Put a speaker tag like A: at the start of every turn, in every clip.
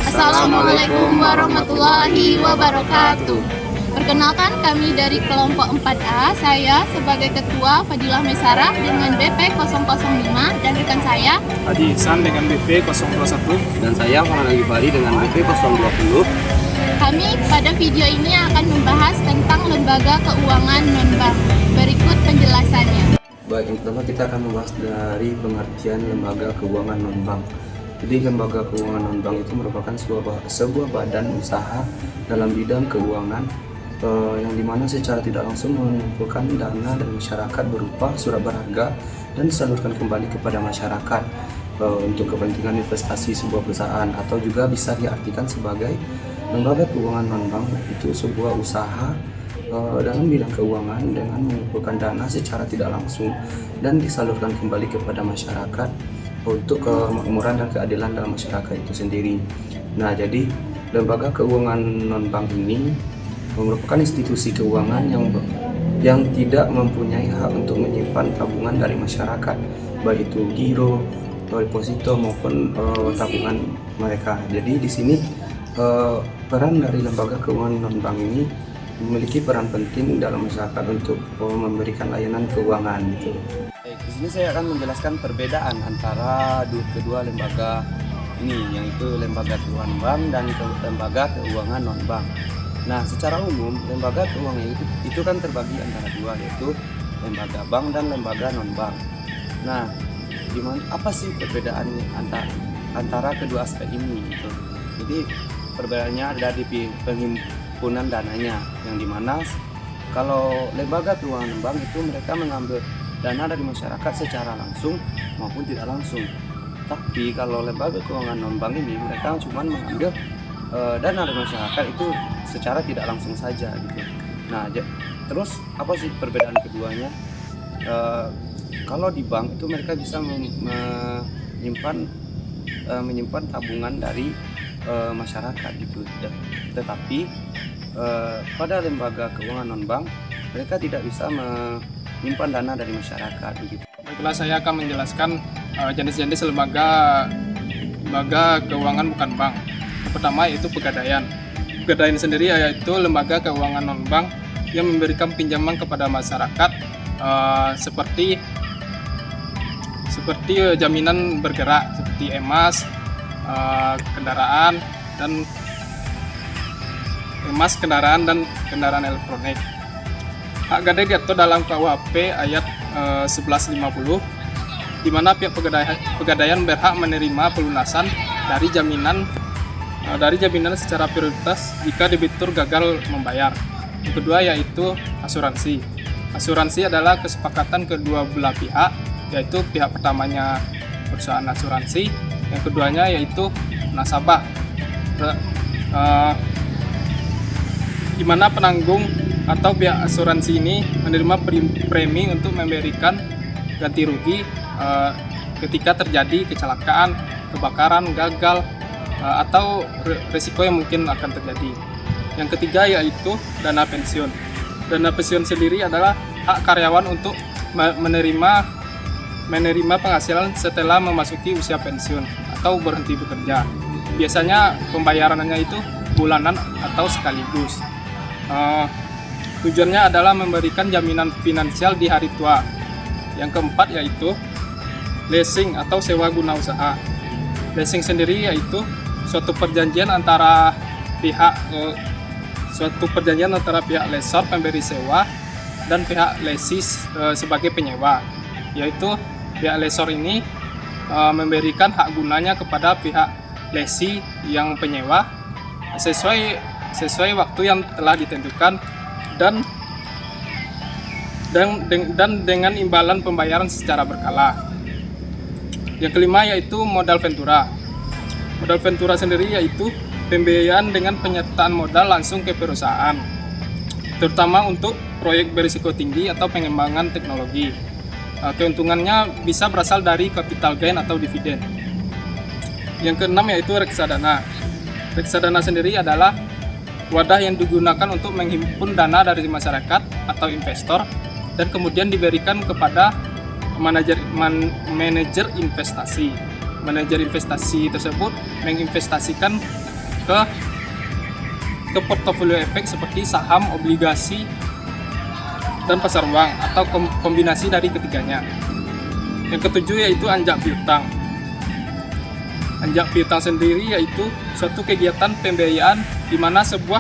A: Assalamualaikum warahmatullahi wabarakatuh. Perkenalkan, kami dari kelompok 4A. Saya sebagai ketua Fadilah Mesara dengan BP 005 dan rekan saya
B: Adi Ihsan dengan BP 021
C: dan saya Farhan Agifari dengan BP 020.
A: Kami pada video ini akan membahas tentang lembaga keuangan non-bank. Berikut penjelasannya.
C: Baik, yang pertama kita akan membahas dari pengertian lembaga keuangan non-bank. Jadi lembaga keuangan non-bank itu merupakan sebuah badan usaha dalam bidang keuangan yang dimana secara tidak langsung mengumpulkan dana dari masyarakat berupa surat berharga dan disalurkan kembali kepada masyarakat untuk kepentingan investasi sebuah perusahaan, atau juga bisa diartikan sebagai lembaga keuangan non-bank itu sebuah usaha dalam bidang keuangan dengan mengumpulkan dana secara tidak langsung dan disalurkan kembali kepada masyarakat untuk kemakmuran dan keadilan dalam masyarakat itu sendiri. Nah, jadi lembaga keuangan non-bank ini merupakan institusi keuangan yang tidak mempunyai hak untuk menyimpan tabungan dari masyarakat, baik itu giro, deposito maupun tabungan mereka. Jadi di sini peran dari lembaga keuangan non-bank ini memiliki peran penting dalam masyarakat untuk memberikan layanan keuangan gitu.
D: Baik, di sini saya akan menjelaskan perbedaan antara kedua lembaga ini, yaitu lembaga keuangan bank dan lembaga keuangan non-bank. Nah, secara umum lembaga keuangan itu kan terbagi antara dua, yaitu lembaga bank dan lembaga non-bank. Nah, apa sih perbedaannya antara kedua aspek ini gitu. Jadi perbedaannya ada di penghimpunan dananya, yang dimana kalau lembaga keuangan non-bank itu mereka mengambil dana dari masyarakat secara langsung maupun tidak langsung. Tapi kalau lembaga keuangan non-bank ini mereka cuma mengambil dana dari masyarakat itu secara tidak langsung saja gitu. Nah, terus apa sih perbedaan keduanya? Kalau di bank itu mereka bisa menyimpan tabungan dari masyarakat gitu. Tetapi pada lembaga keuangan non-bank mereka tidak bisa menyimpan dana dari masyarakat begitu.
B: Baiklah, saya akan menjelaskan jenis-jenis lembaga keuangan bukan bank. Yang pertama yaitu Pegadaian. Pegadaian sendiri yaitu lembaga keuangan non-bank yang memberikan pinjaman kepada masyarakat seperti jaminan bergerak seperti emas, kendaraan dan kendaraan elektronik. Hak gadai diatur dalam KUHP ayat 1150, di mana pihak pegadaian berhak menerima pelunasan dari jaminan secara prioritas jika debitur gagal membayar. Yang kedua yaitu asuransi. Asuransi adalah kesepakatan kedua belah pihak, yaitu pihak pertamanya perusahaan asuransi, yang keduanya yaitu nasabah, di mana penanggung atau pihak asuransi ini menerima premi untuk memberikan ganti rugi ketika terjadi kecelakaan, kebakaran, gagal, atau risiko yang mungkin akan terjadi. Yang ketiga yaitu dana pensiun. Dana pensiun sendiri adalah hak karyawan untuk menerima penghasilan setelah memasuki usia pensiun atau berhenti bekerja. Biasanya pembayarannya itu bulanan atau sekaligus. Tujuannya adalah memberikan jaminan finansial di hari tua. Yang keempat yaitu leasing atau sewa guna usaha. Leasing sendiri yaitu suatu perjanjian antara pihak lessor pemberi sewa dan pihak lessis sebagai penyewa, yaitu pihak lessor ini memberikan hak gunanya kepada pihak lessee yang penyewa sesuai waktu yang telah ditentukan dan dengan imbalan pembayaran secara berkala. Yang kelima yaitu modal ventura. Modal ventura sendiri yaitu pembiayaan dengan penyertaan modal langsung ke perusahaan, terutama untuk proyek berisiko tinggi atau pengembangan teknologi. Keuntungannya bisa berasal dari capital gain atau dividen. Yang keenam yaitu reksadana. Reksadana sendiri adalah wadah yang digunakan untuk menghimpun dana dari masyarakat atau investor dan kemudian diberikan kepada manajer investasi. Manajer investasi tersebut menginvestasikan ke portofolio efek seperti saham, obligasi, dan pasar uang atau kombinasi dari ketiganya. Yang ketujuh yaitu anjak piutang. Anjak piutang sendiri yaitu suatu kegiatan pembiayaan di mana sebuah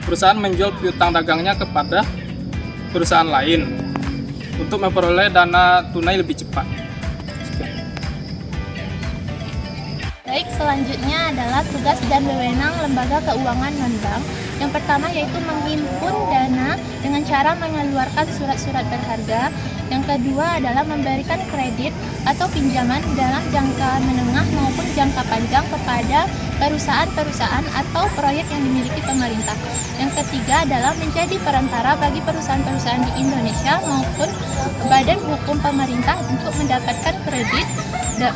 B: perusahaan menjual piutang dagangnya kepada perusahaan lain untuk memperoleh dana tunai lebih cepat.
A: Baik, selanjutnya adalah tugas dan wewenang lembaga keuangan non-bank. Yang pertama yaitu menghimpun dana dengan cara mengeluarkan surat-surat berharga. Yang kedua adalah memberikan kredit atau pinjaman dalam jangka menengah maupun jangka panjang kepada perusahaan-perusahaan atau proyek yang dimiliki pemerintah. Yang ketiga adalah menjadi perantara bagi perusahaan-perusahaan di Indonesia maupun badan hukum pemerintah untuk mendapatkan kredit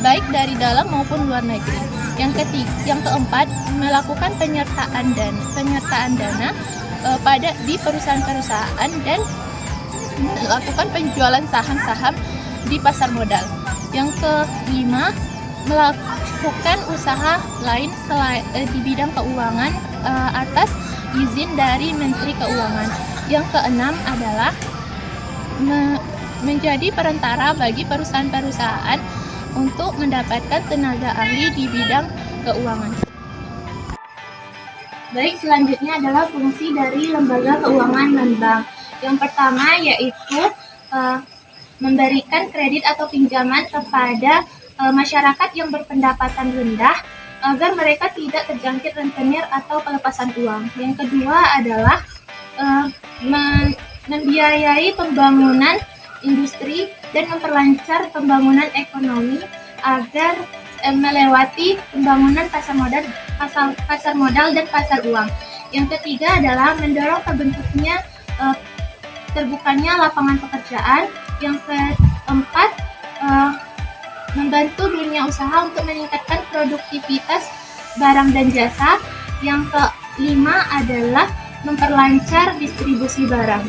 A: baik dari dalam maupun luar negeri. Yang keempat, melakukan penyertaan dana di perusahaan-perusahaan dan melakukan penjualan saham-saham di pasar modal. Yang kelima, melakukan usaha lain di bidang keuangan atas izin dari Menteri Keuangan. Yang keenam adalah menjadi perantara bagi perusahaan-perusahaan untuk mendapatkan tenaga ahli di bidang keuangan. Baik, selanjutnya adalah fungsi dari lembaga keuangan non-bank. Yang pertama yaitu memberikan kredit atau pinjaman kepada masyarakat yang berpendapatan rendah agar mereka tidak terjangkit rentenir atau pelepasan uang. Yang kedua adalah membiayai pembangunan industri dan memperlancar pembangunan ekonomi agar melewati pembangunan pasar modal dan pasar uang. Yang ketiga adalah mendorong terbukanya lapangan pekerjaan. Yang keempat, membantu dunia usaha untuk meningkatkan produktivitas barang dan jasa. Yang kelima adalah memperlancar distribusi barang.